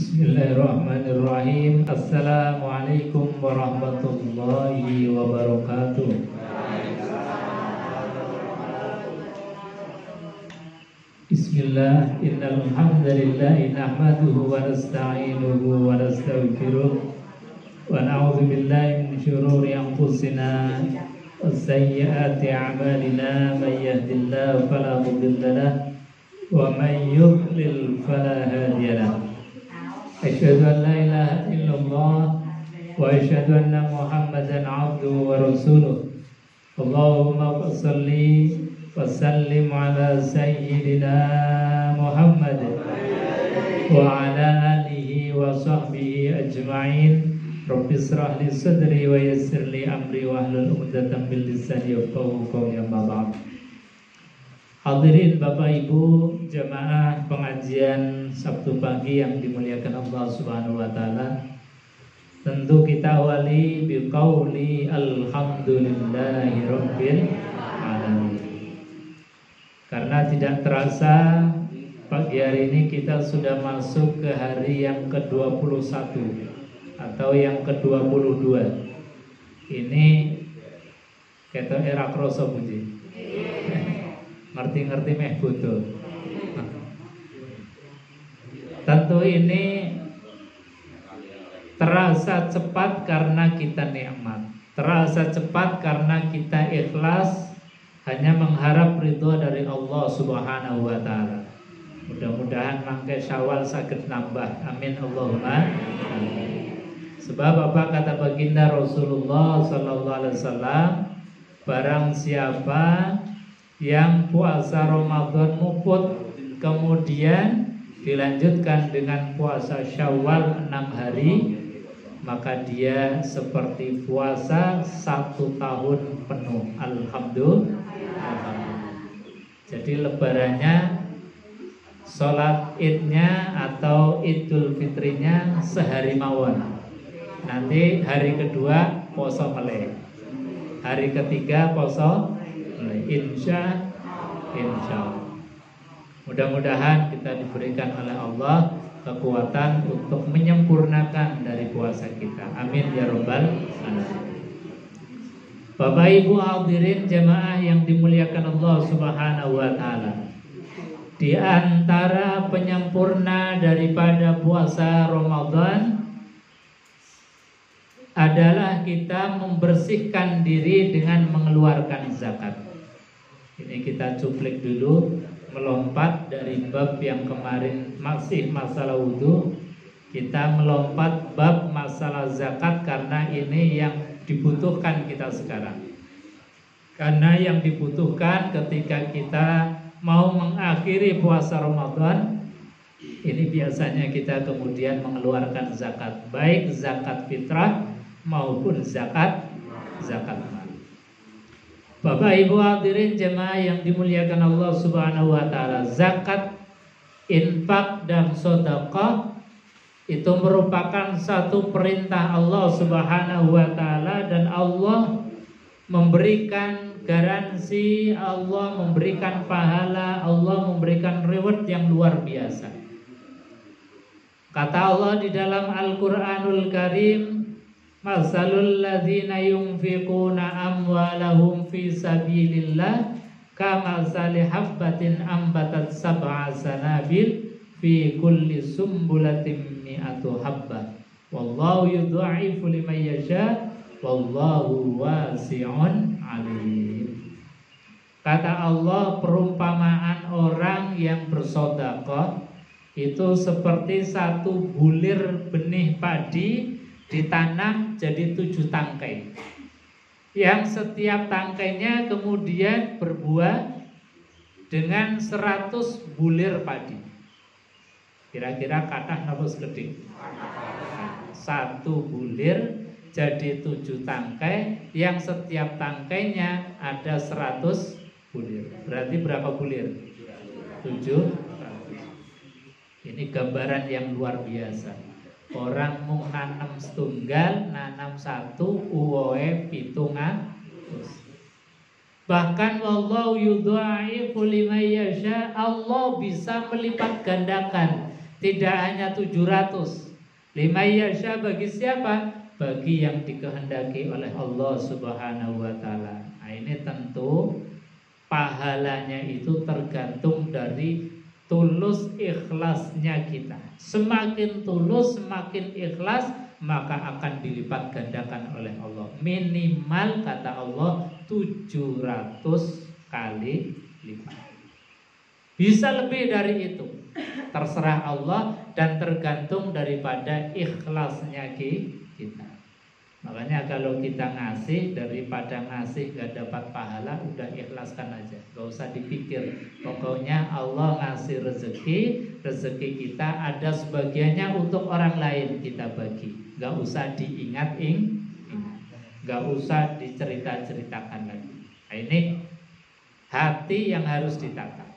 Bismillahirrahmanirrahim. Assalamualaikum warahmatullahi wabarakatuh. Bismillah, innal hamdalillah nahmaduhu wa nasta'inuhu wa nastaghfiruh wa na'udzu billahi min shururi anfusina wa sayyiati a'malina, may yahdihillahu fala mudilla lahu wa may yudlil fala hadiya lahu. Asyhadu an la ilaha illallah wa asyhadu anna Muhammadan abduhu wa rasuluh. Allahumma shalli wa sallim ala sayyidina Muhammad wa ala alihi wa sahbihi ajma'in. Rabbi shrah li sadri wa yassir li amri wa hlul 'uqdatam min lisani yafqahu qawli, amma ba'd. Hadirin Bapak Ibu jamaah pengajian Sabtu pagi yang dimuliakan Allah Subhanahu wa taala. Tentu kita awali biqauli alhamdulillahi rabbil alamin. Karena tidak terasa pagi hari ini kita sudah masuk ke hari yang ke-21 atau yang ke-22. Ini kita era kroso puji. Ngerti-ngerti meh butuh. Tentu ini terasa cepat karena kita nikmat, terasa cepat karena kita ikhlas hanya mengharap ridho dari Allah Subhanahu wa taala. Mudah-mudahan mangke Syawal saged nambah. Amin Allahumma. Sebab apa kata baginda Rasulullah sallallahu alaihi wasallam, barang siapa yang puasa Ramadan muput kemudian dilanjutkan dengan puasa Syawal 6 hari, maka dia seperti puasa 1 tahun penuh. Alhamdulillah. Jadi lebarannya, sholat idnya atau idul fitrinya sehari mawon. Nanti hari kedua poso meleh, hari ketiga poso insya Allah. Mudah-mudahan kita diberikan oleh Allah kekuatan untuk menyempurnakan dari puasa kita. Amin ya rabbal alamin. Bapak Ibu hadirin jemaah yang dimuliakan Allah Subhanahu wa taala. Di antara penyempurna daripada puasa Ramadan adalah kita membersihkan diri dengan mengeluarkan zakat. Ini kita cuplik dulu, melompat dari bab yang kemarin masih masalah wudhu, kita melompat bab masalah zakat karena ini yang dibutuhkan kita sekarang. Karena yang dibutuhkan ketika kita mau mengakhiri puasa Ramadan, ini biasanya kita kemudian mengeluarkan zakat, baik zakat fitrah maupun zakat mal. Bapak Ibu hadirin jemaah yang dimuliakan Allah Subhanahu wa taala, zakat, infak dan sedekah itu merupakan satu perintah Allah Subhanahu wa taala, dan Allah memberikan garansi, Allah memberikan pahala, Allah memberikan reward yang luar biasa. Kata Allah di dalam Al-Qur'anul Karim, masalul ladzina yunfiquna amwalahum fi sabilillah kamasali habbatin ambatat sab'a sanabil fi kulli sumbulatin mi'atu habbah wallahu yudha'ifu liman yasha wallahu wasi'un alim. Kata Allah, perumpamaan orang yang bersedekah itu seperti satu bulir benih padi ditanam jadi 7 tangkai, yang setiap tangkainya kemudian berbuah dengan 100 bulir padi. Kira-kira kathah napa segede? 1 bulir jadi 7 tangkai, yang setiap tangkainya ada 100 bulir. Berarti berapa bulir? 700. Ini gambaran yang luar biasa. Orang mau nanam setunggal, nanam 1, uwoe 700. Bahkan wallahu yudha'ifu liman yasha, Allah bisa melipat gandakan Tidak hanya 700. Liman yasha bagi siapa? Bagi yang dikehendaki oleh Allah Subhanahu wa taala. Nah, ini tentu pahalanya itu tergantung dari tulus ikhlasnya kita. Semakin tulus, semakin ikhlas, maka akan dilipat gandakan oleh Allah. Minimal kata Allah 700 kali lipat. Bisa lebih dari itu, terserah Allah dan tergantung daripada ikhlasnya kita. Makanya kalau kita ngasih, daripada ngasih gak dapat pahala, udah ikhlaskan aja, gak usah dipikir. Pokoknya Allah ngasih rezeki kita ada sebagiannya untuk orang lain kita bagi. Gak usah diingat-ingat, gak usah dicerita-ceritakan lagi. Nah, ini hati yang harus ditata.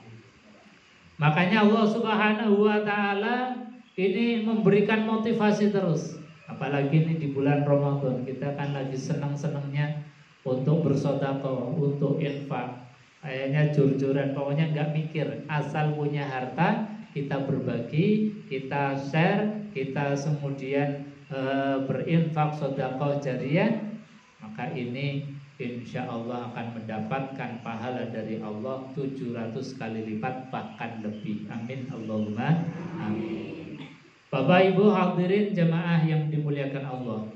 Makanya Allah Subhanahu wa taala ini memberikan motivasi terus. Apalagi ini di bulan Ramadan, kita kan lagi senang-senangnya untuk bersedekah, untuk infak. Kayaknya jor-joran, pokoknya nggak mikir, asal punya harta kita berbagi, kita share, kita kemudian berinfak sedekah jariyah, maka ini insya Allah akan mendapatkan pahala dari Allah 700 kali lipat bahkan lebih. Amin Allahumma amin. Bapak Ibu hadirin jemaah yang dimuliakan Allah.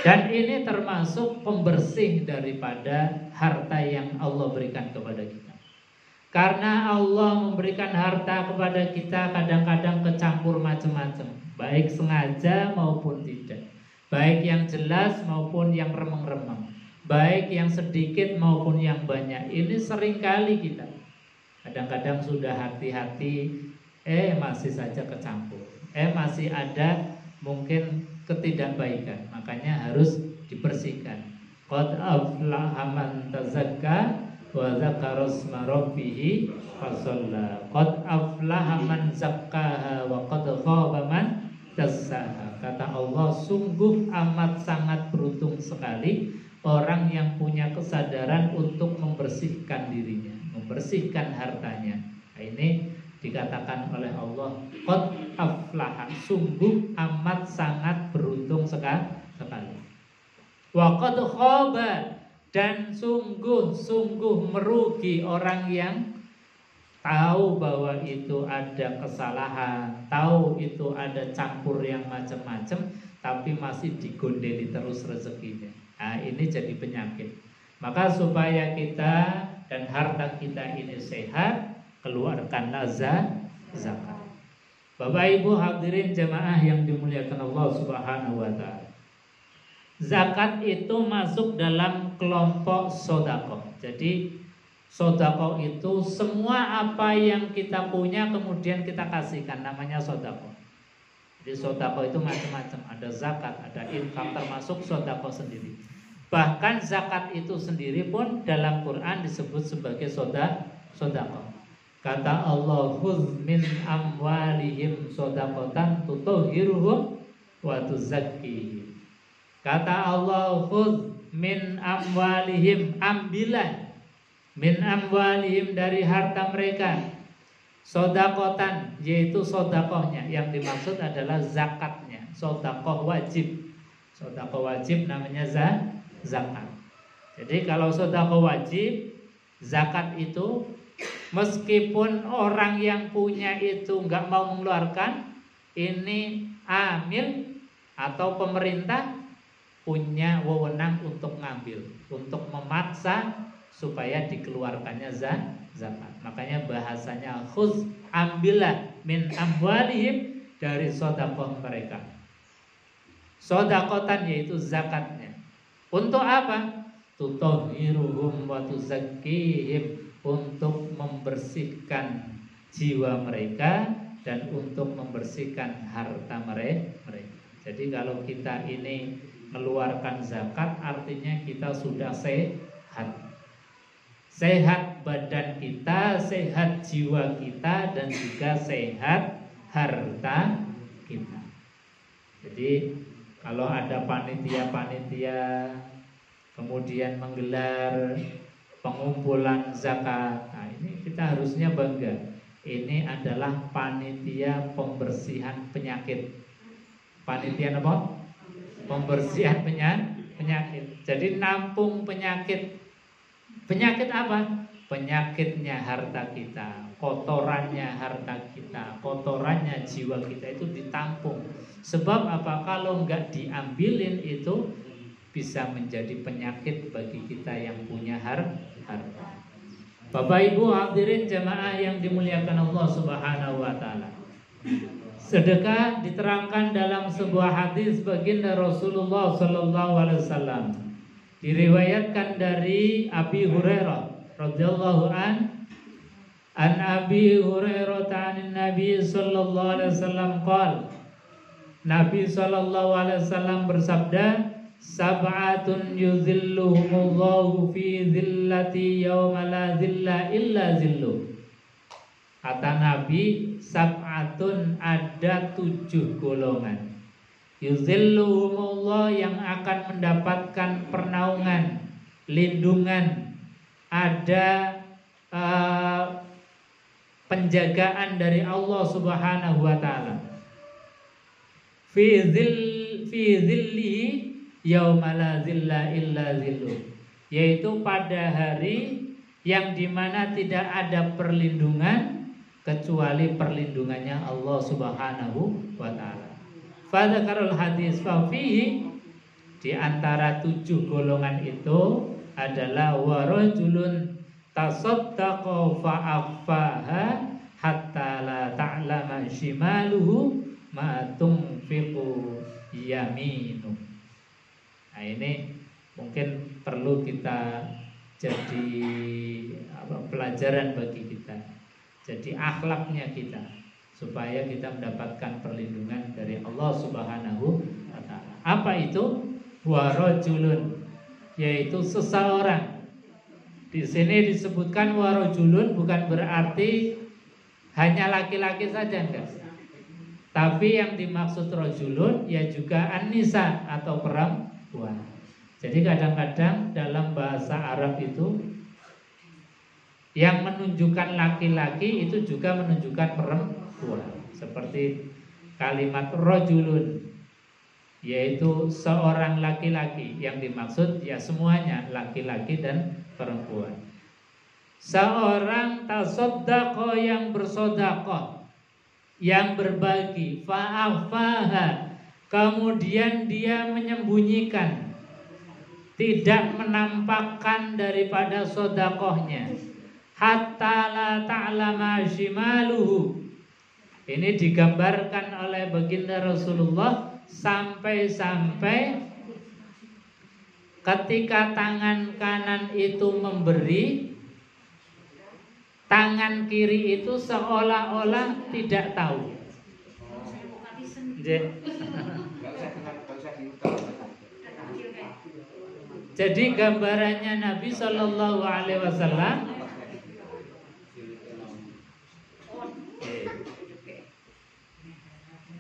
Dan ini termasuk pembersih daripada harta yang Allah berikan kepada kita. Karena Allah memberikan harta kepada kita kadang-kadang kecampur macam-macam, baik sengaja maupun tidak, baik yang jelas maupun yang remeng-remeng, baik yang sedikit maupun yang banyak. Ini seringkali kita kadang-kadang sudah hati-hati, masih saja kecampur, masih ada mungkin ketidakbaikan. Makanya harus dibersihkan. Qad aflaha man tazakka wa dzakara isma rabbih fasalla. Qad aflaha man zakkaha wa qad khaba man dassaha. Kata Allah, sungguh amat sangat beruntung sekali orang yang punya kesadaran untuk membersihkan dirinya, membersihkan hartanya. Nah, ini dikatakan oleh Allah, qad aflaha, sungguh amat sangat beruntung sekali. Wa qad khaba, dan sungguh merugi orang yang tahu bahwa itu ada kesalahan, tahu itu ada campur yang macam-macam, tapi masih digondeli terus rezekinya. Nah, ini jadi penyakit. Maka supaya kita dan harta kita ini sehat, keluarkanlah zakat. Bapak Ibu hadirin jemaah yang dimuliakan Allah Subhanahu wa taala. Zakat itu masuk dalam kelompok sedekah. Jadi sedekah itu semua apa yang kita punya kemudian kita kasihkan, namanya sedekah. Jadi sedekah itu macam-macam, ada zakat, ada infak, termasuk sedekah sendiri. Bahkan zakat itu sendiri pun dalam Quran disebut sebagai sedekah. Kata Allah, khudz min amwalihim shadaqatan tutahhiruhum wa tuzakkihim. Kata Allah, khudz min amwalihim, ambilah min amwalihim dari harta mereka, shadaqatan, yaitu sedekahnya. Yang dimaksud adalah zakatnya, sedekah wajib. Sedekah wajib namanya zakat. Jadi kalau sedekah wajib, zakat itu meskipun orang yang punya itu nggak mau mengeluarkan, ini amil atau pemerintah punya wewenang untuk ngambil, untuk memaksa supaya dikeluarkannya zakat. Makanya bahasanya khuz, ambillah min amwalihim, dari sedekah mereka. Sedekatan yaitu zakatnya. Untuk apa? Tutahhiruhum wa tuzakkihim, untuk membersihkan jiwa mereka dan untuk membersihkan harta mereka. Jadi kalau kita ini mengeluarkan zakat, artinya kita sudah sehat. Sehat badan kita, sehat jiwa kita, dan juga sehat harta kita. Jadi kalau ada panitia-panitia kemudian menggelar pengumpulan zakat, nah ini kita harusnya bangga. Ini adalah panitia pembersihan penyakit. Panitia apa? Pembersihan penyakit. Jadi nampung penyakit. Penyakit apa? Penyakitnya harta kita, kotorannya harta kita, kotorannya jiwa kita itu ditampung. Sebab apa? Kalau nggak diambilin itu bisa menjadi penyakit bagi kita yang punya harta. Bapak Ibu hadirin jamaah yang dimuliakan Allah Subhanahu wa taala. Sedekah diterangkan dalam sebuah hadis baginda Rasulullah sallallahu alaihi wasallam. Diriwayatkan dari Abi Hurairah radhiyallahu an Abi Hurairah an Nabi sallallahu alaihi wasallam qala. Nabi sallallahu alaihi wasallam bersabda, sab'atun yuzilluhumullahu fi zillati yawma la zilla illa zilluh. Kata Nabi, sab'atun, ada 7 golongan. Yuzilluhumullah, yang akan mendapatkan pernaungan, lindungan, ada penjagaan dari Allah Subhanahu wa taala. Fi zillihi yauma la zilla illa zilluh, yaitu pada hari yang dimana tidak ada perlindungan kecuali perlindungannya Allah Subhanahu wa taala. Fadzakarul hadis fa fihi, di antara 7 golongan itu adalah warajulun tasaddaqa fa'afaha hatta la ta'lama shimaluhu ma tunfiqu yaminu. Nah, ini mungkin perlu kita jadi pelajaran bagi kita. Jadi akhlaknya kita, supaya kita mendapatkan perlindungan dari Allah Subhanahu wa taala. Apa itu? Warajulun, yaitu seseorang. Di sini disebutkan warajulun bukan berarti hanya laki-laki saja, enggak. Tapi yang dimaksud rajulun ya juga an-nisa atau perempuan. Jadi kadang-kadang dalam bahasa Arab itu yang menunjukkan laki-laki itu juga menunjukkan perempuan. Seperti kalimat rajulun, yaitu seorang laki-laki. Yang dimaksud ya semuanya, laki-laki dan perempuan. Seorang tasaddaqa, yang bersedekah, yang berbagi, fa'afaha, kemudian dia menyembunyikan, tidak menampakkan daripada sedekahnya, hatta la ta'lama shimaluhu. Ini digambarkan oleh baginda Rasulullah sampai-sampai ketika tangan kanan itu memberi, tangan kiri itu seolah-olah tidak tahu. Jadi gambarannya Nabi Shallallahu Alaihi Wasallam,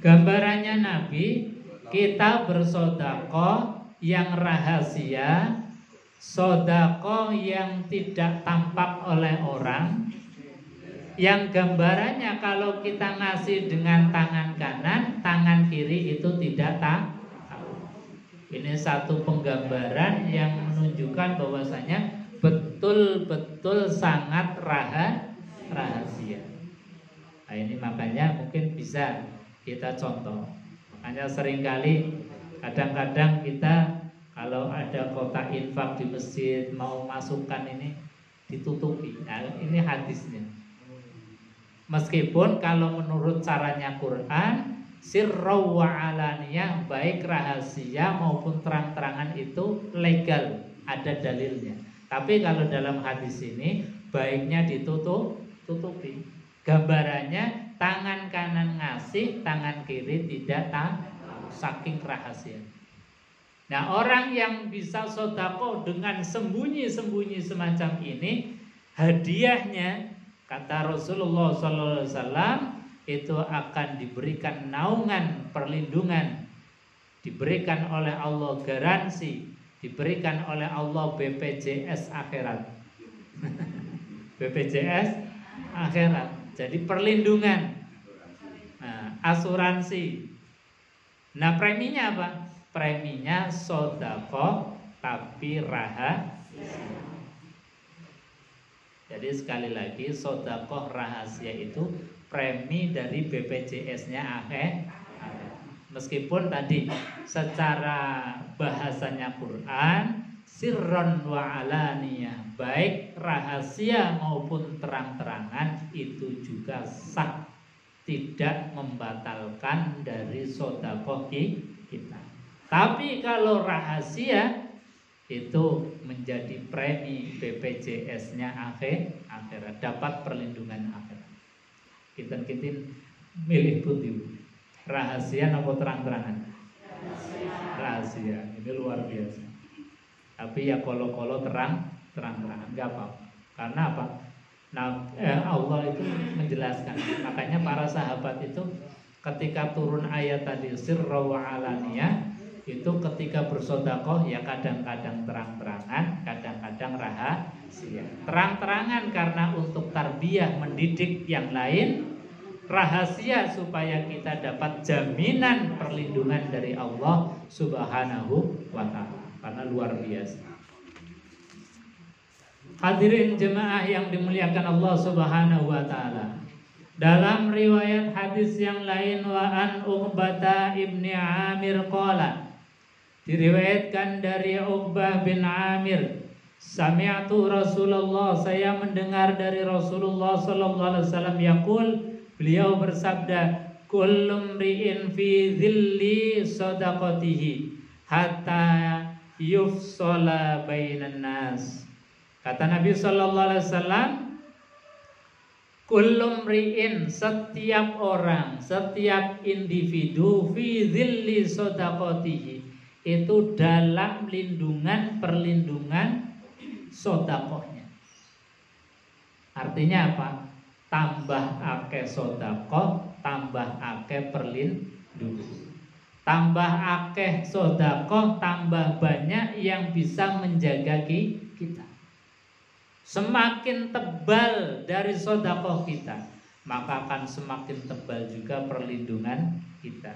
gambarannya Nabi, kita bersedekah yang rahasia, sedekah yang tidak tampak oleh orang, yang gambarannya kalau kita ngasih dengan tangan kanan, tangan kiri itu tidak tahu. Ini satu penggambaran yang menunjukkan bahwasanya betul-betul sangat rahasia. Nah, ini makanya mungkin bisa kita contoh. Makanya seringkali kadang-kadang kita kalau ada kotak infak di masjid mau masukkan ini ditutupi. Nah, ini hadisnya. Meskipun kalau menurut caranya Quran, sirra wa alaniyah, baik rahasia maupun terang-terangan itu legal, ada dalilnya. Tapi kalau dalam hadis ini baiknya ditutupi. Gambarannya tangan kanan ngasih, tangan kiri tidak tahu, saking rahasia. Nah, orang yang bisa sedekah dengan sembunyi-sembunyi semacam ini, hadiahnya kata Rasulullah SAW itu akan diberikan naungan perlindungan, diberikan oleh Allah garansi, diberikan oleh Allah BPJS akhirat. BPJS akhirat. Jadi perlindungan, asuransi. Nah preminya apa? Preminya sodako tapi rahasia. Jadi sekali lagi sodakoh rahasia itu premi dari BPJS-nya akhirat. Meskipun tadi secara bahasanya Quran sirron wa alaniyah, baik rahasia maupun terang-terangan itu juga sah, tidak membatalkan dari sodakoh kita. Tapi kalau rahasia itu menjadi premi BPJS-nya akhirat, dapat perlindungan akhirat. Kita milih putih, rahasia atau terang-terangan? Rahasia. Ini luar biasa. Tapi ya kolo-kolo terang-terangan, nggak apa-apa. Karena apa? Nah, Allah itu menjelaskan. Makanya para sahabat itu ketika turun ayat tadi sirra wa alaniyah, itu ketika bersodakoh ya kadang-kadang terang-terangan, kadang-kadang rahasia. Terang-terangan karena untuk tarbiyah mendidik yang lain, rahasia supaya kita dapat jaminan perlindungan dari Allah Subhanahu wa ta'ala. Karena luar biasa. Hadirin jemaah yang dimuliakan Allah Subhanahu wa ta'ala. Dalam riwayat hadis yang lain, wa an Uqbah ibni Amir qala, diriwayatkan dari Uqbah bin Amir, sami'tu Rasulullah, saya mendengar dari Rasulullah sallallahu alaihi wasallam yaqul, beliau bersabda, kullu mri'in fi dhilli sadaqatihi hatta yufsala bainan nas. Kata Nabi sallallahu alaihi wasallam, kullu mri'in, setiap orang, setiap individu, fi dhilli sadaqatihi, itu dalam perlindungan sodakohnya. Artinya apa? Tambah akeh sodakoh, tambah akeh perlindungan. Tambah akeh sodakoh, tambah banyak yang bisa menjaga kita. Semakin tebal dari sodakoh kita, maka akan semakin tebal juga perlindungan kita.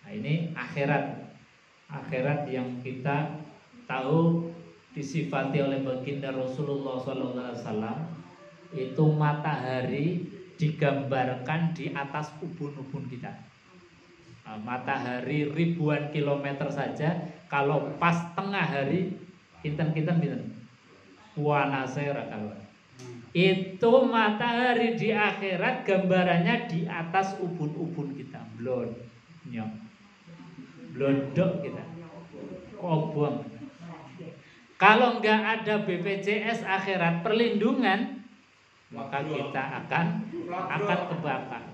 Nah ini akhirat yang kita tahu disifati oleh baginda Rasulullah SAW, itu matahari digambarkan di atas ubun-ubun kita. Nah, matahari ribuan kilometer saja, kalau pas tengah hari kinten puanase rakawan. Itu matahari di akhirat gambarannya di atas ubun-ubun kita, blondok kita, kobong. Kalau nggak ada BPJS akhirat perlindungan, maka kita akan kebakar.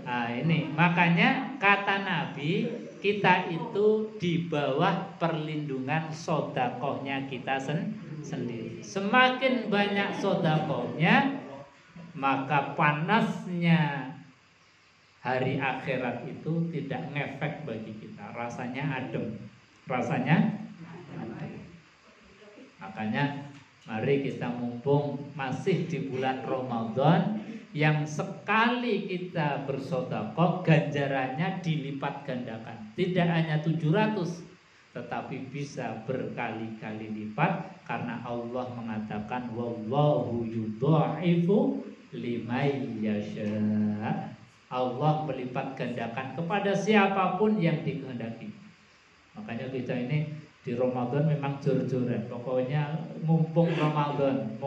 Nah ini makanya kata Nabi, kita itu di bawah perlindungan sodakohnya kita sendiri. Semakin banyak sodakohnya, maka panasnya hari akhirat itu tidak ngefek bagi kita. Rasanya adem. Makanya mari kita mumpung masih di bulan Ramadan, yang sekali kita bersedekah ganjarannya dilipat gandakan. Tidak hanya 700, tetapi bisa berkali-kali lipat, karena Allah mengatakan wallahu yudha'ifu liman yasha. Allah melipat gandakan kepada siapapun yang dikehendaki. Makanya kita ini di Ramadan memang jor-joran. Pokoknya mumpung Ramadan.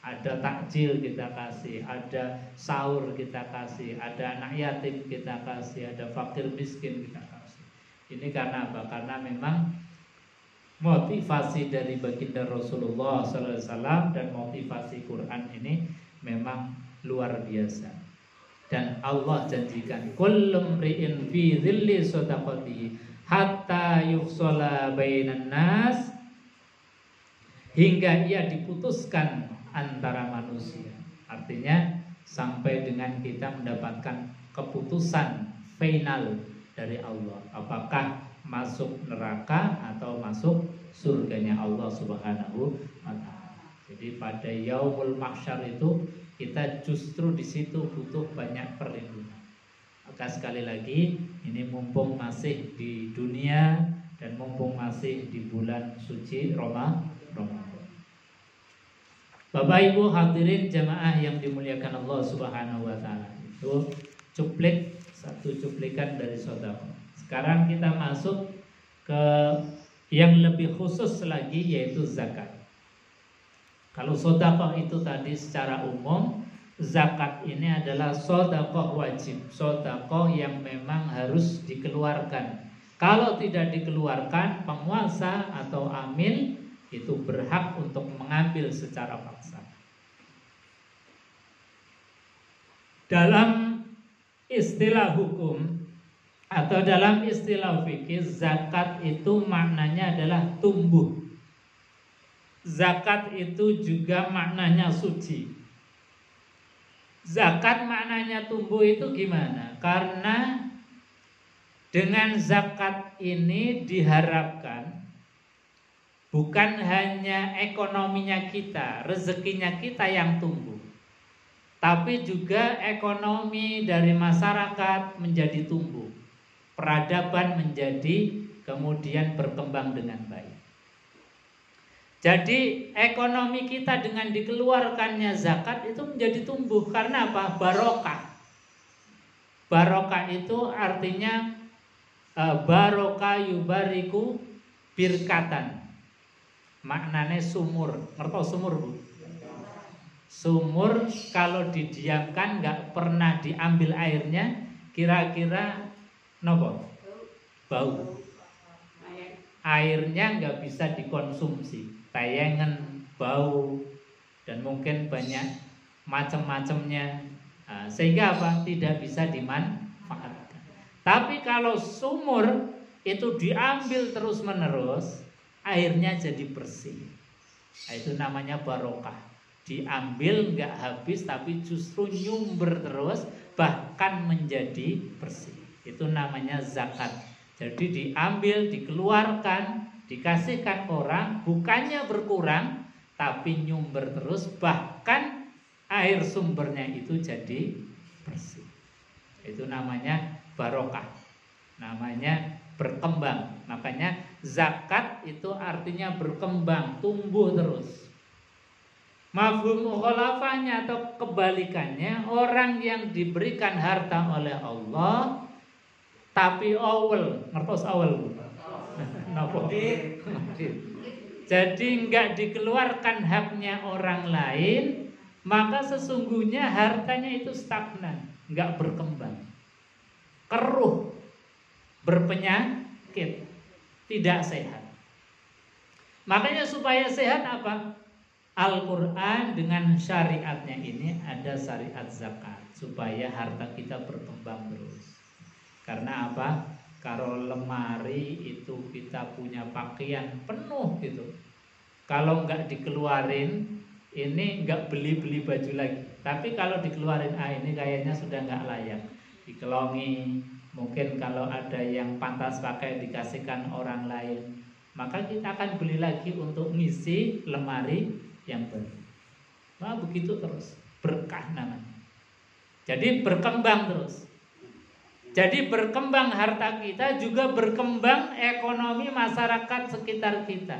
Ada takjil kita kasih, ada sahur kita kasih, ada anak yatim kita kasih, ada fakir miskin kita kasih. Ini karena apa? Karena memang motivasi dari baginda Rasulullah SAW dan motivasi Quran ini memang luar biasa. Dan Allah janjikan kullum ri'in fi dhilli sadaqatihi hatta yufsala bainan nas, hingga ia diputuskan antara manusia. Artinya sampai dengan kita mendapatkan keputusan final dari Allah, apakah masuk neraka atau masuk surganya Allah Subhanahu wa ta'ala. Jadi pada yaumul mahsyar itu kita justru di situ butuh banyak perlindungan. Maka sekali lagi ini mumpung masih di dunia dan mumpung masih di bulan suci Ramadan. Bapak Ibu hadirin jamaah yang dimuliakan Allah Subhanahu wa taala. Itu satu cuplikan dari sedekah. Sekarang kita masuk ke yang lebih khusus lagi, yaitu zakat. Kalau sedekah itu tadi secara umum, zakat ini adalah sedekah wajib, sedekah yang memang harus dikeluarkan. Kalau tidak dikeluarkan, penguasa atau amil itu berhak untuk mengambil secara paksa. Dalam istilah hukum atau dalam istilah fikih, zakat itu maknanya adalah tumbuh. Zakat itu juga maknanya suci. Zakat maknanya tumbuh itu gimana? Karena dengan zakat ini diharapkan bukan hanya ekonominya kita, rezekinya kita yang tumbuh, tapi juga ekonomi dari masyarakat menjadi tumbuh, peradaban menjadi kemudian berkembang dengan baik. Jadi ekonomi kita dengan dikeluarkannya zakat itu menjadi tumbuh. Karena apa? Barokah. Barokah itu artinya barokah yubariku birkatan. Maknanya sumur. Ngerti sumur, Bu? Sumur kalau didiamkan nggak pernah diambil airnya, kira-kira nopo? Bau. Airnya nggak bisa dikonsumsi, tayangan, bau, dan mungkin banyak macam-macamnya. Sehingga apa? Tidak bisa dimanfaatkan. Tapi kalau sumur itu diambil terus-menerus, airnya jadi bersih. Itu namanya barokah. Diambil nggak habis, tapi justru nyumber terus, bahkan menjadi bersih. Itu namanya zakat. Jadi diambil, dikeluarkan, dikasihkan orang, bukannya berkurang, tapi nyumber terus, bahkan air sumbernya itu jadi bersih. Itu namanya barokah, namanya berkembang. Makanya zakat itu artinya berkembang, tumbuh terus. Mafhum mukhalafahnya atau kebalikannya, orang yang diberikan harta oleh Allah tapi awal, ngertos awal, Bu? Napa? Jadi enggak dikeluarkan haknya orang lain, maka sesungguhnya hartanya itu stagnan, enggak berkembang, keruh, berpenyakit, tidak sehat. Makanya supaya sehat apa? Al-Quran dengan syariatnya ini ada syariat zakat, supaya harta kita berkembang terus. Karena apa? Kalau lemari itu kita punya pakaian penuh gitu, kalau nggak dikeluarin, ini nggak beli baju lagi. Tapi kalau dikeluarin, ini kayaknya sudah nggak layak, dikelongi. Mungkin kalau ada yang pantas pakai dikasihkan orang lain, maka kita akan beli lagi untuk ngisi lemari yang baru. Nah begitu terus, berkah namanya. Jadi berkembang terus. Jadi berkembang harta kita, juga berkembang ekonomi masyarakat sekitar kita.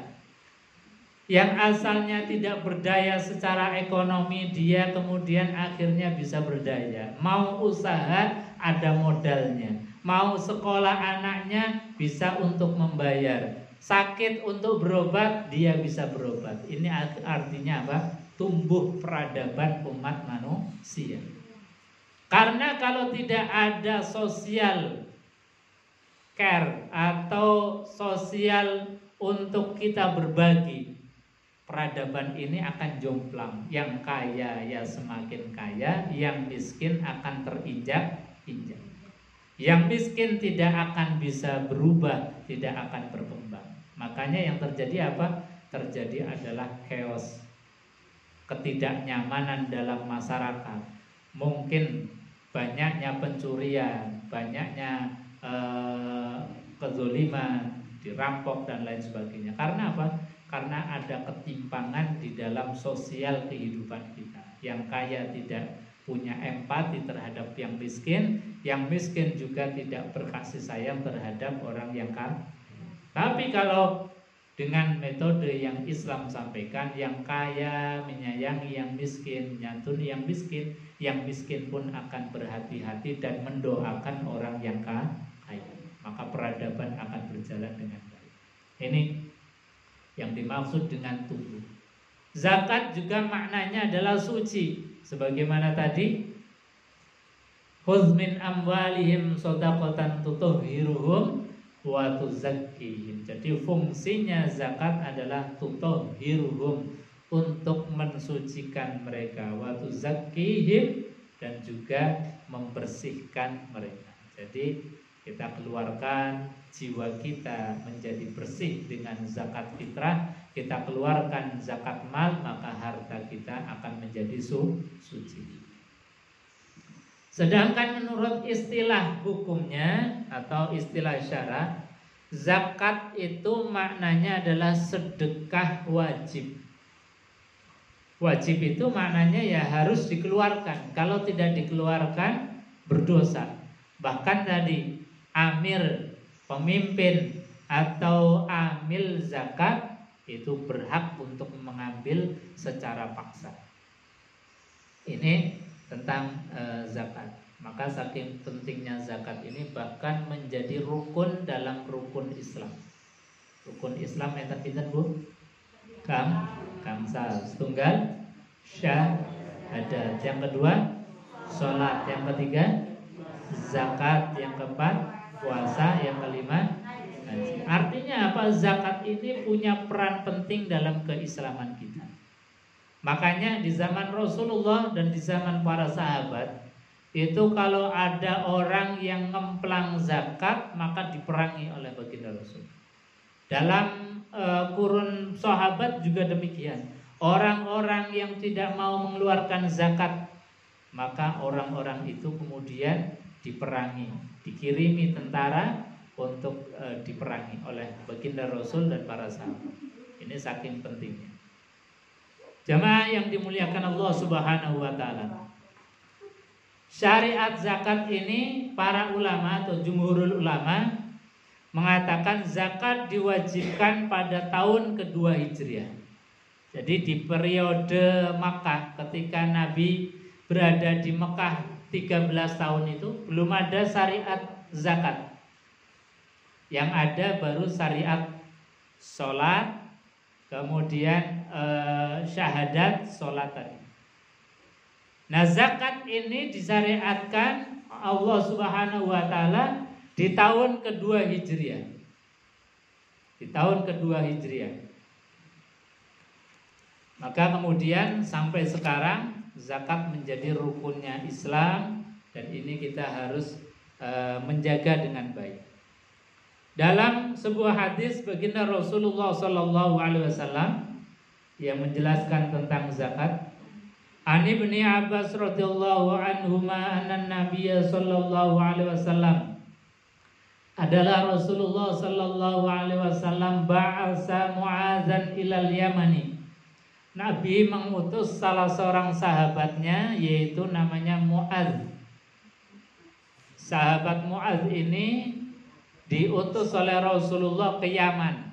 Yang asalnya tidak berdaya secara ekonomi, dia kemudian akhirnya bisa berdaya. Mau usaha, ada modalnya. Mau sekolah anaknya, bisa untuk membayar. Sakit untuk berobat, dia bisa berobat. Ini artinya apa? Tumbuh peradaban umat manusia. Karena kalau tidak ada social care atau sosial untuk kita berbagi, peradaban ini akan jomplang. Yang kaya ya semakin kaya, yang miskin akan terinjak-injak. Yang miskin tidak akan bisa berubah, tidak akan berkembang. Makanya yang terjadi apa? Terjadi adalah chaos, ketidaknyamanan dalam masyarakat. Mungkin banyaknya pencurian, banyaknya kezoliman, dirampok dan lain sebagainya. Karena apa? karena ada ketimpangan di dalam sosial kehidupan kita. Yang kaya tidak punya empati terhadap yang miskin juga tidak berkasih sayang terhadap orang yang kaya. Tapi kalau dengan metode yang Islam sampaikan, yang kaya menyayangi yang miskin, menyantuni yang miskin pun akan berhati-hati dan mendoakan orang yang kaya. Maka peradaban akan berjalan dengan baik. Ini yang dimaksud dengan tubuh. Zakat juga maknanya adalah suci. Sebagaimana tadi, khudz min amwalihim shadaqatan tutahhiruhum wa tuzakkihim. Jadi fungsinya zakat adalah tutahhiruhum, untuk mensucikan mereka, wa tuzakkihim, dan juga membersihkan mereka. Jadi kita keluarkan jiwa kita menjadi bersih dengan zakat fitrah, kita keluarkan zakat mal, maka harta kita akan menjadi suci. Sedangkan menurut istilah hukumnya atau istilah syara, zakat itu maknanya adalah sedekah wajib. Wajib itu maknanya ya harus dikeluarkan. Kalau tidak dikeluarkan berdosa. Bahkan tadi amir, pemimpin atau amil zakat itu berhak untuk mengambil secara paksa. Ini tentang zakat. Maka saking pentingnya zakat ini bahkan menjadi rukun dalam rukun Islam. Rukun Islam enten pinten Bu? Kamsal. Setunggal syahadat. Yang kedua salat. Yang ketiga zakat. Yang keempat puasa. Yang kelima haji. Artinya apa? Zakat ini punya peran penting dalam keislaman kita. Makanya di zaman Rasulullah dan di zaman para sahabat itu kalau ada orang yang ngemplang zakat maka diperangi oleh baginda Rasul. Dalam kurun sahabat juga demikian. Orang-orang yang tidak mau mengeluarkan zakat maka orang-orang itu kemudian diperangi, dikirimi tentara untuk diperangi oleh baginda Rasul dan para sahabat. Ini saking pentingnya. Jamaah yang dimuliakan Allah Subhanahu wa taala. Syariat zakat ini para ulama atau jumhurul ulama mengatakan zakat diwajibkan pada tahun kedua Hijriah. Jadi di periode Makkah ketika Nabi berada di Mekah 13 tahun itu belum ada syariat zakat. Yang ada baru syariat sholat, kemudian syahadat sholat tadi. Nah zakat ini disyariatkan Allah Subhanahu wa taala di tahun kedua Hijriah. Di tahun kedua Hijriah. Maka kemudian sampai sekarang zakat menjadi rukunnya Islam dan ini kita harus menjaga dengan baik. Dalam sebuah hadis baginda Rasulullah sallallahu alaihi wasallam yang menjelaskan tentang zakat, Ani bin Abbas radhiyallahu anhuma anna Nabiy sallallahu alaihi wasallam adalah Rasulullah sallallahu alaihi wasallam ba'asa Mu'adzan ilal Yamani. Nabi mengutus salah seorang sahabatnya yaitu namanya Mu'adz. Sahabat Mu'adz ini diutus oleh Rasulullah ke Yaman.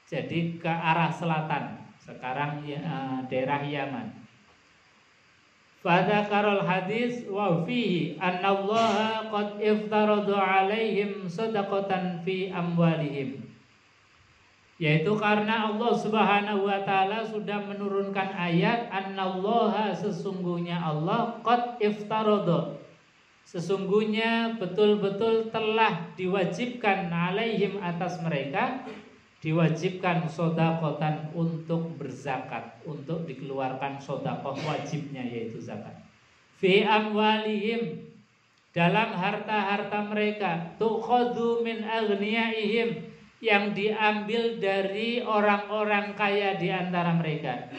Jadi ke arah selatan. Sekarang daerah Yaman. Fadzakarul hadis wa fihi annallaha qad iftarada alaihim shadaqatan fi amwalihim. Yaitu karena Allah Subhanahu wa taala sudah menurunkan ayat annallaha, sesungguhnya Allah qad iftarada, sesungguhnya betul-betul telah diwajibkan alaihim, atas mereka diwajibkan shadaqatan, untuk berzakat, untuk dikeluarkan sedekah wajibnya yaitu zakat. Fi amwalihim, dalam harta-harta mereka, tukhadhu min aghniyaihim, yang diambil dari orang-orang kaya di antara mereka,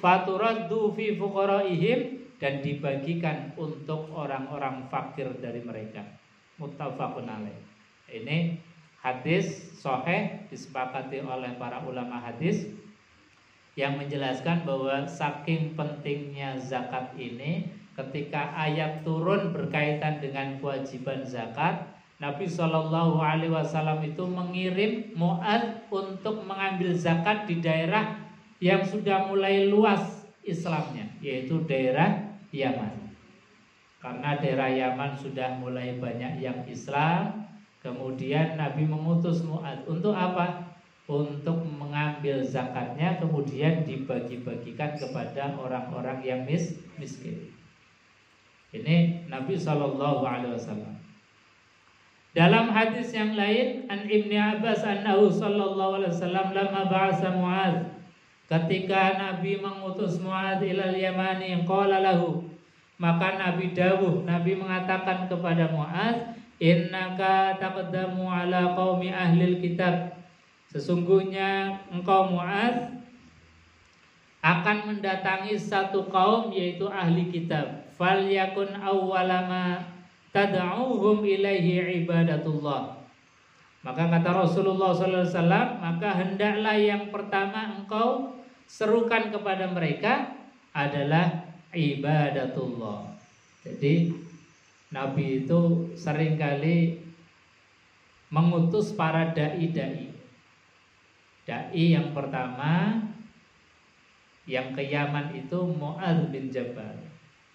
faturaddu fi fuqaraihim, dan dibagikan untuk orang-orang fakir dari mereka. Muttafaqun alaih. Ini hadis sahih disepakati oleh para ulama hadis yang menjelaskan bahwa saking pentingnya zakat ini, ketika ayat turun berkaitan dengan kewajiban zakat, Nabi Shallallahu Alaihi Wasallam itu mengirim Mu'adz untuk mengambil zakat di daerah yang sudah mulai luas Islamnya, yaitu daerah Yaman. Karena daerah Yaman sudah mulai banyak yang Islam, kemudian Nabi mengutus Mu'adz untuk apa? Untuk mengambil zakatnya, kemudian dibagi-bagikan kepada orang-orang yang miskin. Ini Nabi Shallallahu Alaihi Wasallam. Dalam hadis yang lain, an Ibni Abbas annahu sallallahu alaihi wasallam lama ba'asa Mu'adz, ketika Nabi mengutus Mu'adz ilal Yamani, qala lahu, maka Nabi dawuh, Nabi mengatakan kepada Mu'adz, innaka taqaddamu ala qaumi ahlil kitab, sesungguhnya engkau Mu'adz akan mendatangi satu kaum yaitu ahli kitab. Fal yakun awwalama tad'uhum ilaihi ibadatullah. Maka kata Rasulullah SAW, maka hendaklah yang pertama engkau serukan kepada mereka adalah ibadatullah. Jadi Nabi itu seringkali mengutus para dai-dai. Dai yang pertama yang ke Yaman itu Mu'adz bin Jabal.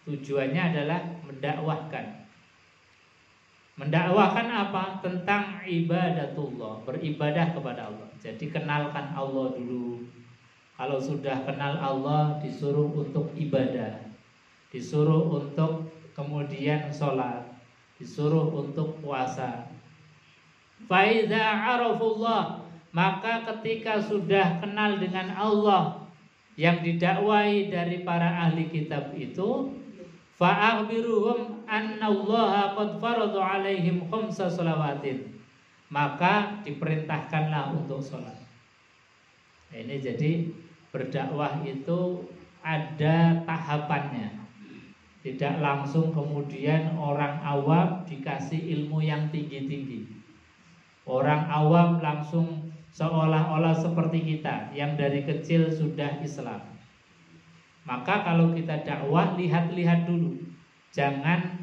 Tujuannya adalah mendakwahkan. Mendakwahkan apa? Tentang ibadatullah, beribadah kepada Allah. Jadi kenalkan Allah dulu. Kalau sudah kenal Allah, disuruh untuk ibadah, disuruh untuk kemudian sholat, disuruh untuk puasa. Fa idza arafullah, maka ketika sudah kenal dengan Allah yang didakwai dari para ahli kitab itu, fa'akhbiruhum annallaha qad farada alaihim khamsa shalawatin, maka diperintahkanlah untuk sholat. Ini jadi berdakwah itu ada tahapannya, tidak langsung kemudian orang awam dikasih ilmu yang tinggi-tinggi. Orang awam langsung seolah-olah seperti kita yang dari kecil sudah Islam. Maka kalau kita dakwah, lihat-lihat dulu, jangan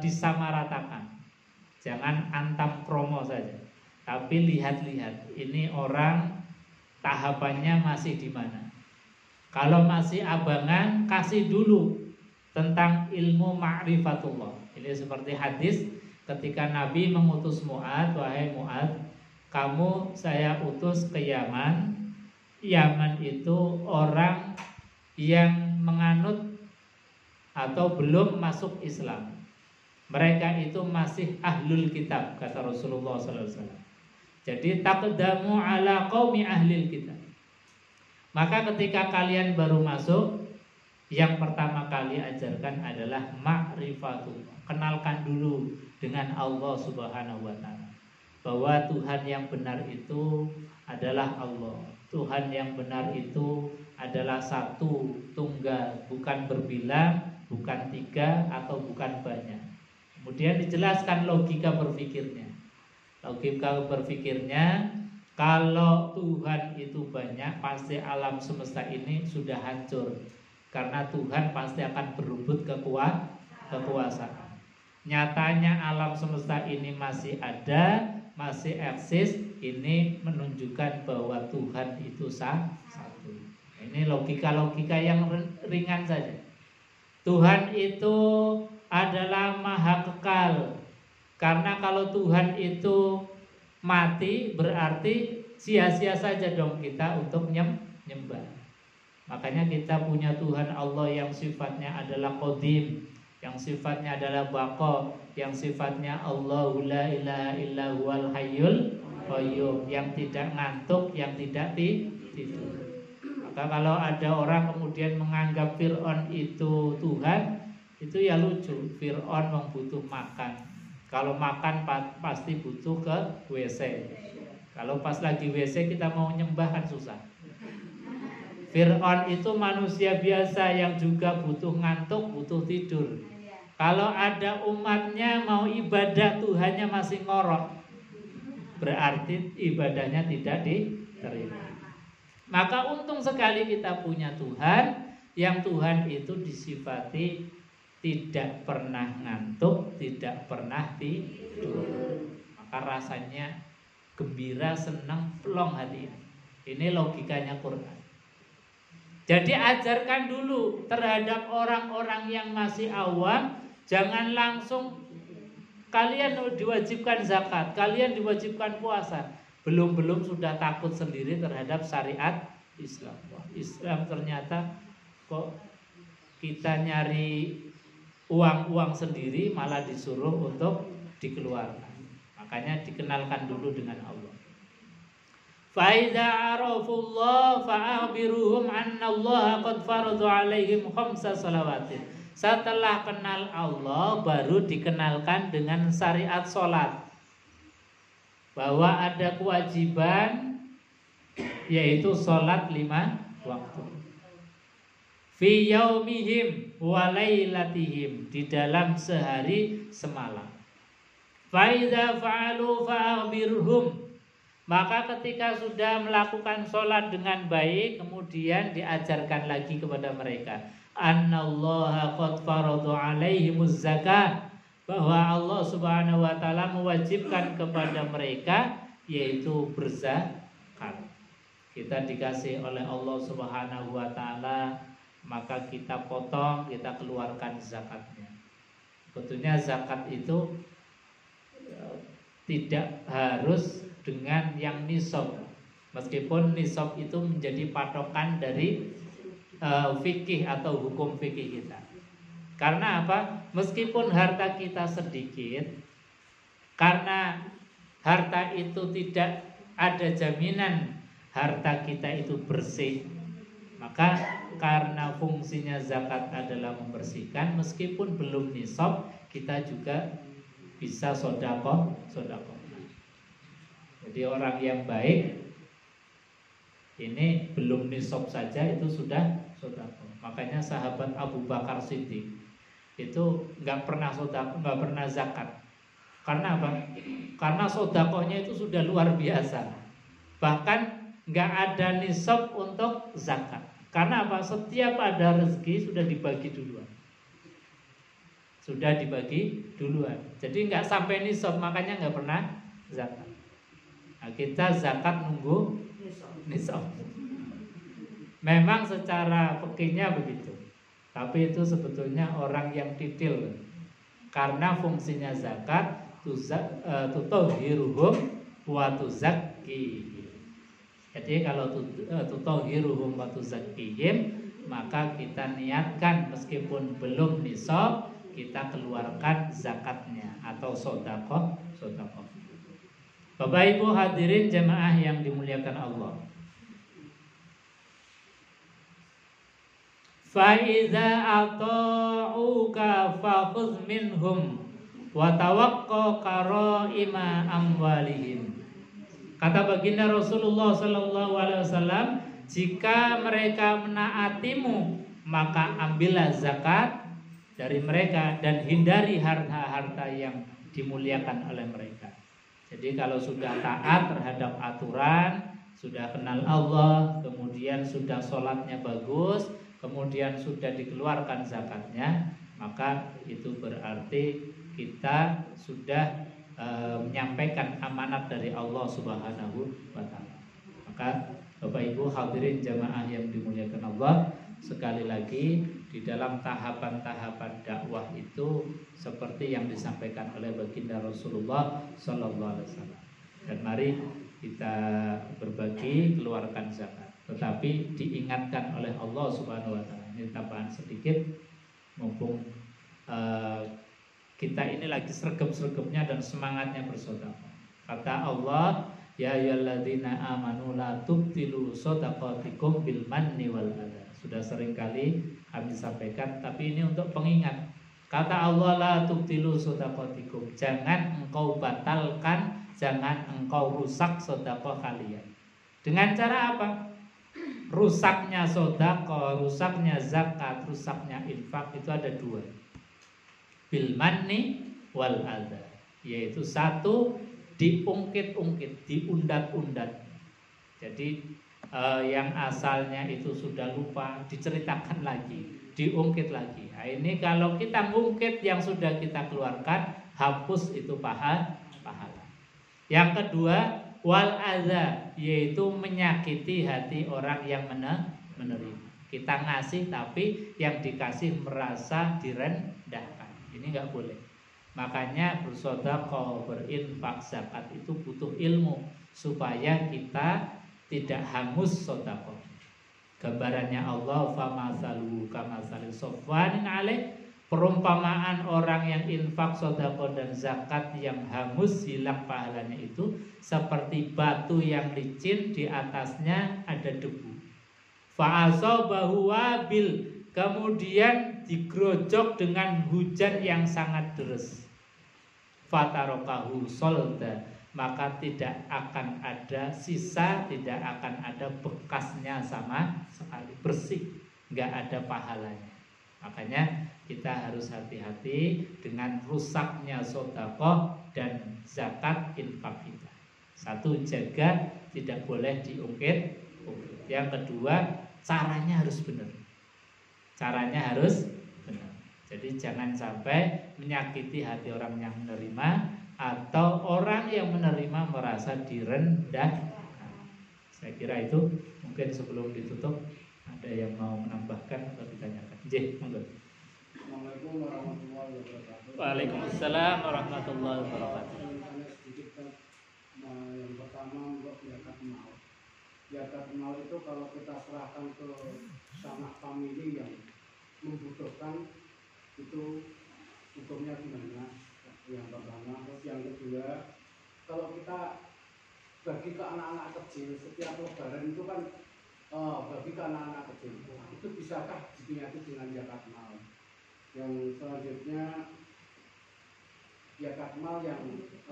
disamaratakan, jangan antam kromo saja, tapi lihat-lihat ini orang tahapannya masih di mana. Kalau masih abangan, kasih dulu tentang ilmu ma'rifatullah. Ini seperti hadis ketika Nabi mengutus Mu'adz, wahai Mu'adz, kamu saya utus ke Yaman. Yaman itu orang yang menganut atau belum masuk Islam. Mereka itu masih ahlul kitab, kata Rasulullah SAW. Jadi taqdamu ala qaumi ahlil kitab. Maka ketika kalian baru masuk, yang pertama kali ajarkan adalah ma'rifatullah. Kenalkan dulu dengan Allah Subhanahu wa ta'ala, bahwa Tuhan yang benar itu adalah Allah. Tuhan yang benar itu adalah satu, tunggal, bukan berbilang, bukan tiga, atau bukan banyak. Kemudian dijelaskan logika berpikirnya. Logika berpikirnya, kalau Tuhan itu banyak, pasti alam semesta ini sudah hancur, karena Tuhan pasti akan berebut kekuasaan. Nyatanya alam semesta ini masih ada, masih eksis. Ini menunjukkan bahwa Tuhan itu satu. Ini logika-logika yang ringan saja. Tuhan itu adalah maha kekal. Karena kalau Tuhan itu mati, berarti sia-sia saja dong kita untuk nyembah. Makanya kita punya Tuhan Allah yang sifatnya adalah qadim, yang sifatnya adalah baqa, yang sifatnya Allahu la ilaha illa huwal hayyul qayyum, yang tidak ngantuk, yang tidak tidur. Maka kalau ada orang kemudian menganggap Fir'aun itu Tuhan, itu ya lucu. Fir'aun butuh makan. Kalau makan pasti butuh ke WC. Kalau pas lagi WC kita mau nyembah kan susah. Fir'aun itu manusia biasa yang juga butuh ngantuk, butuh tidur. Kalau ada umatnya mau ibadah, Tuhannya masih ngorok, berarti ibadahnya tidak diterima. Maka untung sekali kita punya Tuhan, yang Tuhan itu disifati tidak pernah ngantuk, tidak pernah tidur. Maka rasanya gembira, senang, plong hati. Ini logikanya Quran. Jadi ajarkan dulu terhadap orang-orang yang masih awam, jangan langsung kalian diwajibkan zakat, kalian diwajibkan puasa. Belum sudah takut sendiri terhadap syariat Islam. Wah, Islam ternyata kok kita nyari uang sendiri malah disuruh untuk dikeluarkan. Makanya dikenalkan dulu dengan Allah. Fa idza arafullah fa'akhbiruhum anna Allah qad farada 'alaihim khamsa salawatin. Setelah kenal Allah baru dikenalkan dengan syariat salat. Bahwa ada kewajiban yaitu salat 5 waktu. Fi yaumihim wa lailatihim, di dalam sehari semalam. Fa idza fa'alu fa'akhbirhum, maka ketika sudah melakukan sholat dengan baik, kemudian diajarkan lagi kepada mereka, annallaha qad farada 'alaihimuz zakat, bahwa Allah Subhanahu wa taala mewajibkan kepada mereka yaitu berzakat. Kita dikasih oleh Allah Subhanahu wa taala, maka kita potong, kita keluarkan zakatnya. Sebetulnya zakat itu tidak harus dengan yang nisab, meskipun nisab itu menjadi patokan dari fikih atau hukum fikih kita. Karena apa? Meskipun harta kita sedikit, karena harta itu tidak ada jaminan harta kita itu bersih, maka karena fungsinya zakat adalah membersihkan, meskipun belum nisab, kita juga bisa sedekah. Jadi orang yang baik ini belum nisab saja itu sudah sedekah. Makanya sahabat Abu Bakar Siddiq itu nggak pernah sedekah, nggak pernah zakat. Karena apa? Karena sedekahnya itu sudah luar biasa. Bahkan nggak ada nisab untuk zakat. Karena apa? Setiap ada rezeki sudah dibagi duluan. Jadi nggak sampai nisab, makanya nggak pernah zakat. Nah, kita zakat nunggu nisab. Memang secara fikihnya begitu. Tapi itu sebetulnya orang yang titil. Karena fungsinya zakat tutahhiruhum wa tuzakki. Jadi kalau tutahhiruhum wa tuzakkihim, maka kita niatkan meskipun belum nisab, kita keluarkan zakatnya atau sedekah. Bapak Ibu hadirin jemaah yang dimuliakan Allah. Fa iza ata'uka fa'khudh minhum wa tawaqqa qara'ima amwalihim. Kata baginda Rasulullah sallallahu alaihi wasallam, jika mereka menaatimu, maka ambillah zakat dari mereka dan hindari harta-harta yang dimuliakan oleh mereka. Jadi kalau sudah taat terhadap aturan, sudah kenal Allah, kemudian sudah sholatnya bagus, kemudian sudah dikeluarkan zakatnya, maka itu berarti kita sudah menyampaikan amanat dari Allah Subhanahu wa taala. Maka Bapak Ibu hadirin jamaah yang dimuliakan Allah, sekali lagi di dalam tahapan-tahapan dakwah itu seperti yang disampaikan oleh baginda Rasulullah sallallahu alaihi wasallam. Dan mari kita berbagi, keluarkan zakat. Tetapi diingatkan oleh Allah Subhanahu wa taala. Ini tambahan sedikit mumpung kita ini lagi sregep-sregepnya dan semangatnya bersedekah. Kata Allah, ya ayyuhalladzina amanu la tubtilu shadaqatikum bil manni wal adha. Sudah sering kali kami sampaikan, tapi ini untuk pengingat. Kata Allah, la tubtilu shadaqatikum, jangan engkau batalkan, jangan engkau rusak sedekah kalian. Dengan cara apa? Rusaknya sedekah, rusaknya zakat, rusaknya infak itu ada dua. Bil manni wal adha, yaitu satu diungkit-ungkit, diundat-undat. Jadi yang asalnya itu sudah lupa, diceritakan lagi, diungkit lagi. Nah, ini kalau kita ngungkit yang sudah kita keluarkan, hapus itu pahala. Yang kedua, wal adza, yaitu menyakiti hati orang yang menerima. Kita ngasih tapi yang dikasih merasa direndahkan. Ini nggak boleh. Makanya bersedekah, berinfak, zakat itu butuh ilmu supaya kita tidak hangus sedekah. Gambarannya Allah, famathaluhu kamathali sofwanin alaih, perumpamaan orang yang infak, sedekah dan zakat yang hangus hilang pahalanya itu seperti batu yang licin, di atasnya ada debu. Fa'asabahu wabil, kemudian digerojok dengan hujan yang sangat deras. Fatarokahu solda, maka tidak akan ada sisa, tidak akan ada bekasnya sama sekali, bersih, nggak ada pahalanya. Makanya kita harus hati-hati dengan rusaknya sedekah dan zakat infak kita. Satu, jaga tidak boleh diungkit. Yang kedua, caranya harus benar. Caranya harus benar. Jadi jangan sampai menyakiti hati orang yang menerima atau orang yang menerima merasa direndahkan. Saya kira itu mungkin sebelum ditutup ada yang mau menambahkan atau ditanyakan. Monggo. Assalamualaikum warahmatullahi wabarakatuh. Waalaikumsalam warahmatullahi wabarakatuh. Yang pertama untuk zakat mal. Zakat mal itu kalau kita serahkan ke sanak famili yang membutuhkan, itu hukumnya gimana? Yang pertama. Terus yang kedua, kalau kita bagi ke anak-anak kecil setiap lebaran itu kan bagi ke anak-anak kecil, itu bisakah diniati dengan zakat mal? Yang selanjutnya, zakat mal yang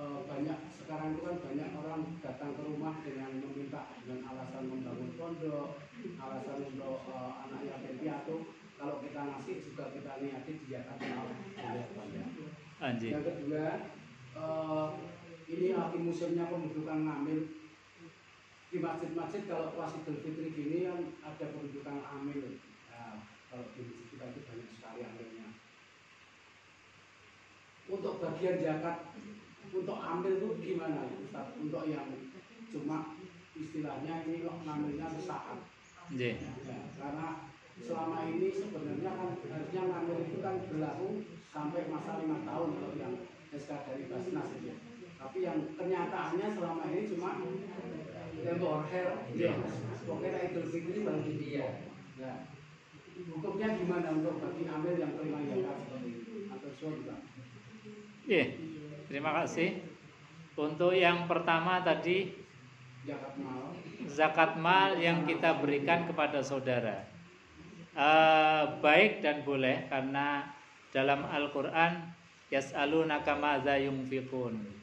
banyak sekarang itu kan banyak orang datang ke rumah dengan meminta, dengan alasan membangun pondok, alasan untuk anak yatim piatu. Kalau kita ngasih juga kita niati di zakat mal. Yang kedua, ini lagi musimnya pembudukan ngamil. Di masjid-masjid kalau pas Idul Fitri gini yang ada pembudukan amil. Nah, kalau di masjid kita itu banyak sekali amilnya. Untuk bagian zakat untuk amil itu gimana Ustaz? Untuk yang cuma istilahnya ini kok ngamilnya sesaat. Ya, karena selama ini sebenarnya kan harusnya ngamil itu kan berlaku sampai masa 5 tahun kalau yang SK dari Basnas itu. Tapi yang kenyataannya selama ini cuma temporer, ya, pokoknya Idul Fitri baru dia. Ya, hukumnya gimana untuk bagi amil yang terima zakat seperti itu atau surga? Iya, terima kasih. Untuk yang pertama tadi, zakat mal yang kita berikan kepada saudara, baik dan boleh, karena dalam Al-Quran yas'alunaka madza yunfiqun.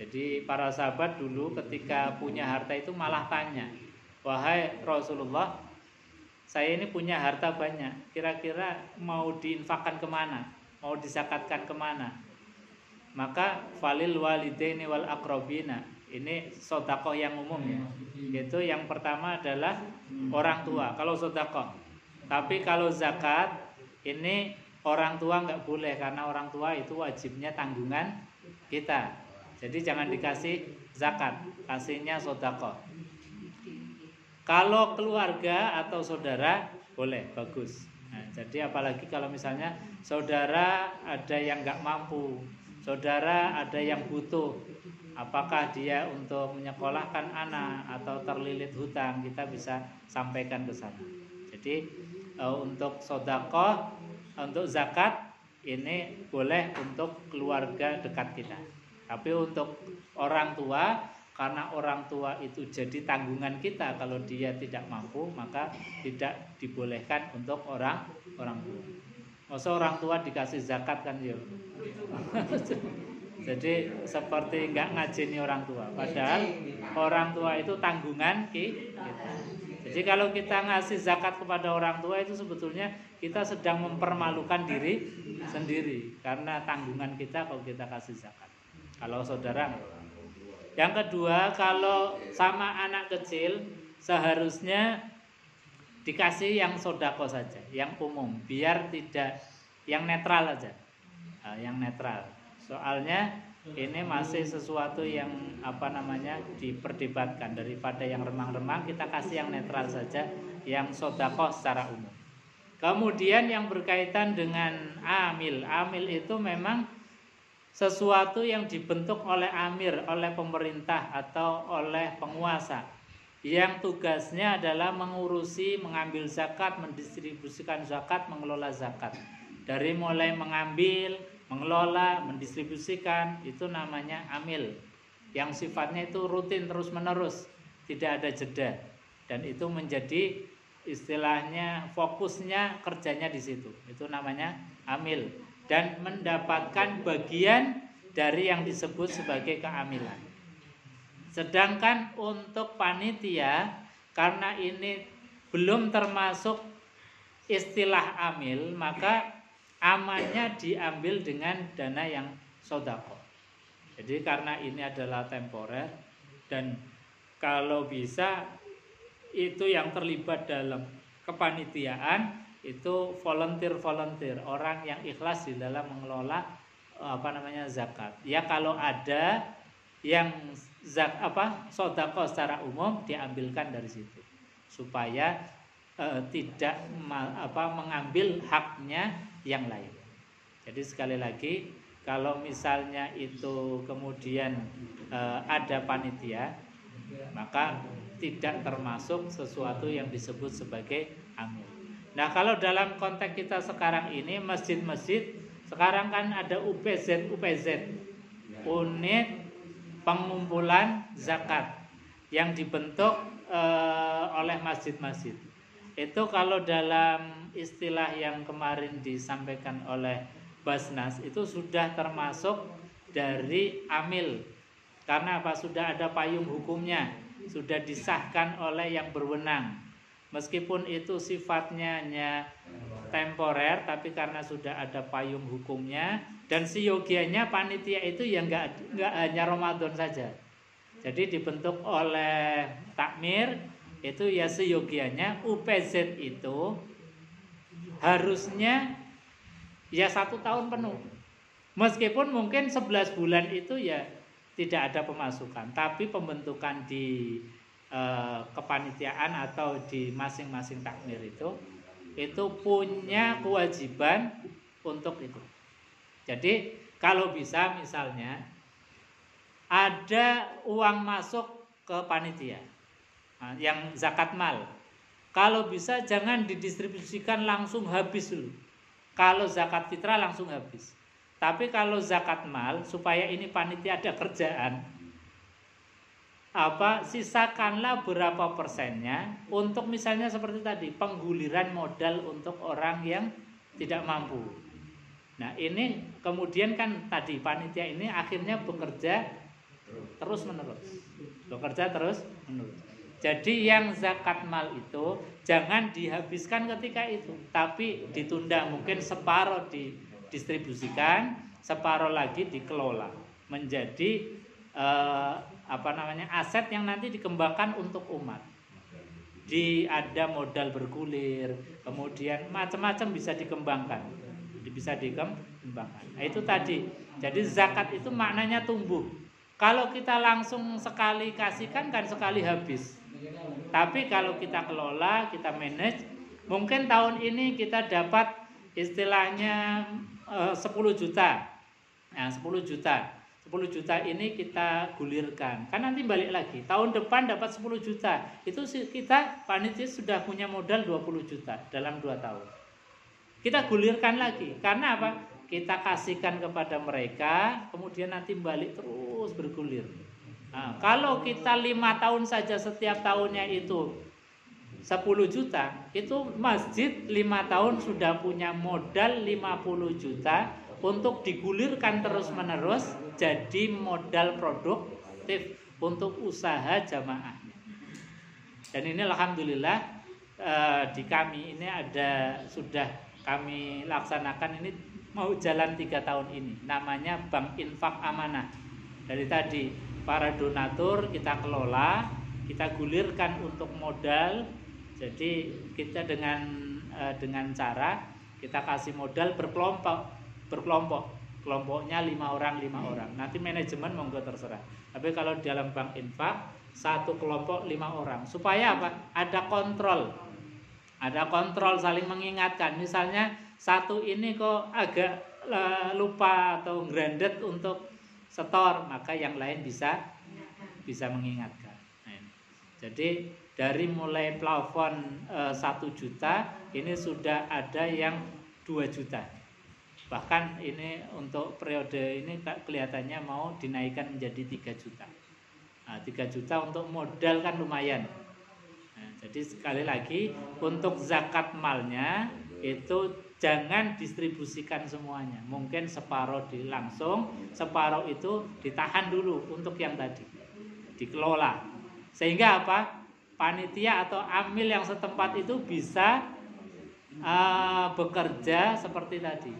Jadi para sahabat dulu ketika punya harta itu malah tanya, wahai Rasulullah, saya ini punya harta banyak, kira-kira mau diinfakkan kemana, mau disakatkan kemana? Maka falil walidaini wal aqrabina, ini sedekah yang umum ya. Itu yang pertama adalah orang tua kalau sedekah. Tapi kalau zakat ini orang tua nggak boleh, karena orang tua itu wajibnya tanggungan kita. Jadi jangan dikasih zakat, kasihnya sedekah. Kalau keluarga atau saudara boleh, bagus. Nah, jadi apalagi kalau misalnya saudara ada yang nggak mampu, saudara ada yang butuh, apakah dia untuk menyekolahkan anak atau terlilit hutang, kita bisa sampaikan ke sana. Jadi untuk sedekah, untuk zakat ini boleh untuk keluarga dekat kita. Tapi untuk orang tua, karena orang tua itu jadi tanggungan kita, kalau dia tidak mampu maka tidak dibolehkan untuk orang tua. Masa orang tua dikasih zakat kan ya. Jadi seperti nggak ngajeni orang tua. Padahal orang tua itu tanggungan kita. Jadi kalau kita ngasih zakat kepada orang tua itu sebetulnya kita sedang mempermalukan diri sendiri, karena tanggungan kita kalau kita kasih zakat. Kalau saudara. Yang kedua, kalau sama anak kecil, seharusnya dikasih yang sodako saja, yang umum, biar tidak yang netral aja, yang netral. Soalnya ini masih sesuatu yang diperdebatkan. Daripada yang remang-remang, kita kasih yang netral saja, yang sodako secara umum. Kemudian yang berkaitan dengan amil itu memang sesuatu yang dibentuk oleh amir, oleh pemerintah atau oleh penguasa, yang tugasnya adalah mengurusi, mengambil zakat, mendistribusikan zakat, mengelola zakat. Dari mulai mengambil, mengelola, mendistribusikan, itu namanya amil, yang sifatnya itu rutin terus-menerus, tidak ada jeda, dan itu menjadi istilahnya fokusnya kerjanya di situ. Itu namanya amil, dan mendapatkan bagian dari yang disebut sebagai keamilan. Sedangkan untuk panitia, karena ini belum termasuk istilah amil, maka amannya diambil dengan dana yang sodako. Jadi karena ini adalah temporer, dan kalau bisa itu yang terlibat dalam kepanitiaan itu volunteer, orang yang ikhlas di dalam mengelola zakat. Ya kalau ada yang sodako secara umum, diambilkan dari situ supaya tidak mengambil haknya yang lain. Jadi sekali lagi, kalau misalnya itu kemudian ada panitia, maka tidak termasuk sesuatu yang disebut sebagai amil. Nah, kalau dalam konteks kita sekarang ini, masjid-masjid sekarang kan ada UPZ, unit pengumpulan zakat, yang dibentuk oleh masjid-masjid. Itu kalau dalam istilah yang kemarin disampaikan oleh Basnas, itu sudah termasuk dari amil. Karena apa? Sudah ada payung hukumnya, sudah disahkan oleh yang berwenang. Meskipun itu sifatnya hanya temporer, tapi karena sudah ada payung hukumnya, dan seyogianya panitia itu ya nggak hanya Ramadan saja. Jadi dibentuk oleh takmir, itu ya seyogianya UPZ itu harusnya ya 1 tahun penuh. Meskipun mungkin 11 bulan itu ya tidak ada pemasukan, tapi pembentukan di kepanitiaan atau di masing-masing takmir itu punya kewajiban untuk itu. Jadi kalau bisa misalnya ada uang masuk ke panitia yang zakat mal, kalau bisa jangan didistribusikan langsung habis dulu. Kalau zakat fitrah langsung habis. Tapi kalau zakat mal, supaya ini panitia ada kerjaan, sisakanlah berapa persennya untuk misalnya seperti tadi, pengguliran modal untuk orang yang tidak mampu. Nah, ini kemudian kan tadi panitia ini akhirnya bekerja terus menerus. Jadi yang zakat mal itu jangan dihabiskan ketika itu, tapi ditunda, mungkin separuh didistribusikan, separuh lagi dikelola menjadi aset yang nanti dikembangkan untuk umat. Ada modal bergulir, kemudian macam-macam bisa dikembangkan. Nah, itu tadi. Jadi zakat itu maknanya tumbuh. Kalau kita langsung sekali kasihkan kan sekali habis. Tapi kalau kita kelola, kita manage, mungkin tahun ini kita dapat istilahnya 10 juta. Nah, 10 juta ini kita gulirkan. Kan nanti balik lagi. Tahun depan dapat 10 juta. Itu kita panitia sudah punya modal 20 juta dalam 2 tahun. Kita gulirkan lagi. Karena apa? Kita kasihkan kepada mereka, kemudian nanti balik terus bergulir. Nah, kalau kita 5 tahun saja setiap tahunnya itu 10 juta, itu masjid 5 tahun sudah punya modal 50 juta untuk digulirkan terus-menerus jadi modal produktif untuk usaha jamaahnya. Dan ini alhamdulillah di kami ini sudah kami laksanakan, ini mau jalan 3 tahun ini. Namanya Bank Infak Amanah. Dari tadi para donatur kita kelola, kita gulirkan untuk modal. Jadi kita dengan cara kita kasih modal berkelompok, kelompoknya 5 orang. Nanti manajemen monggo terserah. Tapi kalau dalam bank infak satu kelompok 5 orang. Supaya apa? Ada kontrol saling mengingatkan. Misalnya satu ini kok agak lupa atau grandet untuk setor, maka yang lain bisa mengingatkan. Nah, jadi dari mulai plafon 1 juta ini sudah ada yang 2 juta. Bahkan ini untuk periode ini kelihatannya mau dinaikkan menjadi 3 juta. Nah, 3 juta untuk modal kan lumayan. Nah, jadi sekali lagi untuk zakat malnya itu jangan distribusikan semuanya. Mungkin separuh langsung, separuh itu ditahan dulu untuk yang tadi. Dikelola. Sehingga apa? Panitia atau amil yang setempat itu bisa bekerja seperti tadi.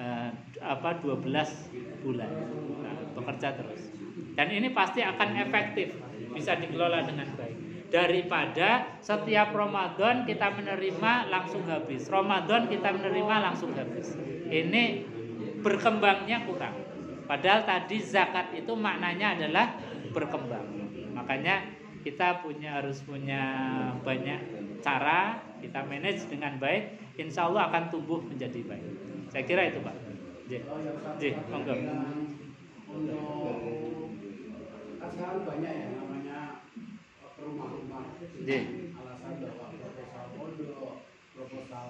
12 bulan. Nah, bekerja terus. Dan ini pasti akan efektif, bisa dikelola dengan baik. Daripada setiap Ramadan kita menerima langsung habis, Ramadan kita menerima langsung habis. Ini berkembangnya kurang. Padahal tadi zakat itu maknanya adalah berkembang. Makanya kita harus punya banyak cara, kita manage dengan baik, insya Allah akan tumbuh menjadi baik. Saya kira itu Pak. Monggo. Untuk kan sekarang banyak ya namanya rumah-rumah. Alasan bahwa proposal pondok, proposal